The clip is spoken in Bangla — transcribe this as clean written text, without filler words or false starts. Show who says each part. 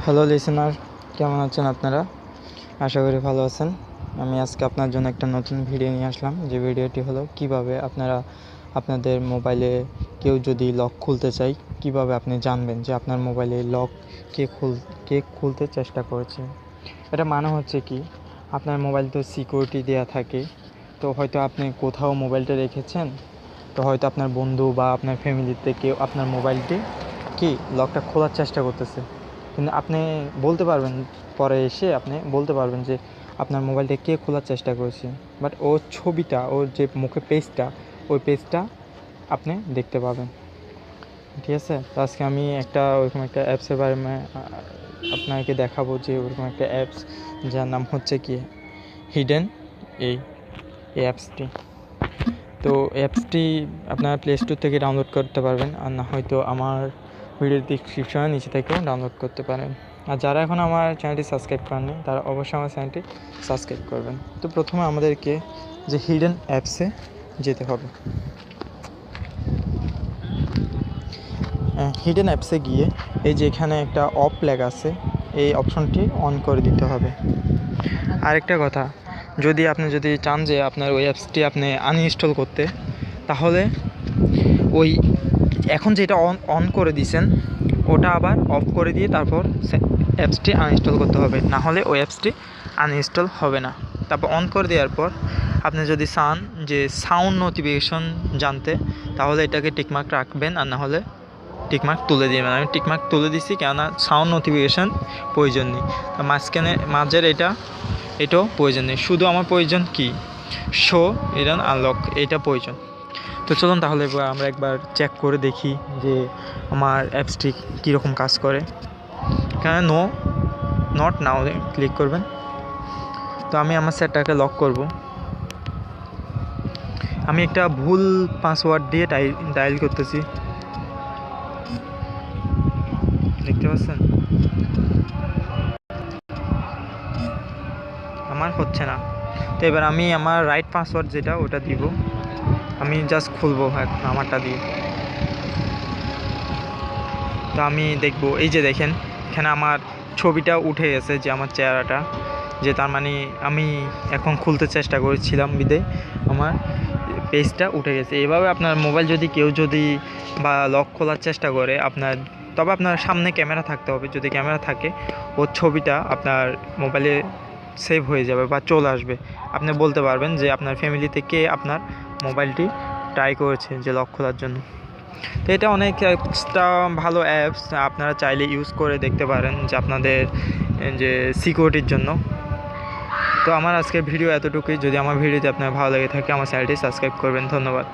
Speaker 1: হ্যালো লিসেনার, কেমন আছেন আপনারা? আশা করি ভালো আছেন। আমি আজকে আপনার জন্য একটা নতুন ভিডিও নিয়ে আসলাম, যে ভিডিওটি হলো কিভাবে আপনারা আপনাদের মোবাইলে কেউ যদি লক খুলতে চায়, কিভাবে আপনি জানবেন যে আপনার মোবাইলে লক কে খুলতে চেষ্টা করেছে। এটা মানে হচ্ছে কি, আপনার মোবাইল তো সিকিউরিটি দেওয়া থাকে, তো হয়তো আপনি কোথাও মোবাইলটা রেখেছেন, তো হয়তো আপনার বন্ধু বা আপনার ফ্যামিলিতে কেউ আপনার মোবাইলটি লকটা খোলার চেষ্টা করতেছে, কিন্তু আপনি বলতে পারবেন, পরে এসে আপনি বলতে পারবেন যে আপনার মোবাইলটা কে খোলার চেষ্টা করেছে, বাট ওর ছবিটা, ওর যে মুখে পেজটা, ওই পেজটা আপনি দেখতে পাবেন। ঠিক আছে, তো আজকে আমি ওরকম একটা অ্যাপসের বারে আপনাকে দেখাবো, যে ওরকম একটা অ্যাপস যার নাম হচ্ছে কি হিডেন এই অ্যাপসটি। তো অ্যাপসটি আপনার প্লে স্টোর থেকে ডাউনলোড করতে পারবেন, আর না হয়তো আমার ভিডিওর ডিসক্রিপশনে নিচে থেকেও ডাউনলোড করতে পারেন। আর যারা এখন আমার চ্যানেলটি সাবস্ক্রাইব করেননি, তারা অবশ্যই আমার চ্যানেলটি সাবস্ক্রাইব করবেন। তো প্রথমে আমাদেরকে যে হিডেন অ্যাপসে যেতে হবে। হিডেন অ্যাপসে গিয়ে এই যে এখানে একটা অফ লেখা আছে, এই অপশনটি অন করে দিতে হবে। আরেকটা কথা, যদি চান যে আপনার ওই অ্যাপসটি আপনি আনইনস্টল করতে, তাহলে ওই এখন যেটা অন করে দিয়েছেন ওটা আবার অফ করে দিয়ে তারপর অ্যাপসটি আনইনস্টল করতে হবে, না হলে ওই অ্যাপসটি আনইনস্টল হবে না। তারপর অন করে দেওয়ার পর আপনি যদি চান যে সাউন্ড নোটিফিকেশন জানতে, তাহলে এটাকে টিকমার্ক রাখবেন, আর না হলে টিকমার্ক তুলে দিবেন। আমি টিকমার্ক তুলে দিচ্ছি, কেননা সাউন্ড নোটিফিকেশান প্রয়োজন নেই। মাঝের এটাও প্রয়োজন নেই, শুধু আমার প্রয়োজন কি শো ইরান আনলক, এটা প্রয়োজন। তো চলুন তাহলে আমরা একবার চেক করে দেখি যে আমার অ্যাপসটি কীরকম কাজ করে। এখানে নট নাও ক্লিক করবেন। তো আমি আমার সেটটাকে লক করব। আমি একটা ভুল পাসওয়ার্ড দিয়ে ডায়াল করতেছি, দেখতে পাচ্ছেন আমার হচ্ছে না। তো এবার আমি আমার রাইট পাসওয়ার্ড যেটা ওটা দিব, আমি জাস্ট খুলবো এখন আমারটা দিয়ে। তো আমি দেখবো, এই যে দেখেন এখানে আমার ছবিটা উঠে গেছে, যে আমার চেহারাটা, যে তার মানে আমি এখন খুলতে চেষ্টা করেছিলাম বিদে আমার পেজটা উঠে গেছে। এভাবে আপনার মোবাইল কেউ যদি বা লক খোলার চেষ্টা করে, তবে আপনার সামনে ক্যামেরা থাকতে হবে। যদি ক্যামেরা থাকে, ওর ছবিটা আপনার মোবাইলে সেভ হয়ে যাবে বা চলে আসবে। আপনি বলতে পারবেন যে আপনার ফ্যামিলিতে কে আপনার মোবাইলটি ট্রাই করেছে যে লক খোলার জন্য। তো এটা অনেক একটা ভালো অ্যাপস, আপনারা চাইলে ইউজ করে দেখতে পারেন যে আপনাদের যে সিকিউরিটির জন্য। তো আমার আজকের ভিডিও এতটুকুই। যদি আমার ভিডিওতে আপনার ভালো লেগে থাকে, আমার চ্যানেলটি সাবস্ক্রাইব করবেন। ধন্যবাদ।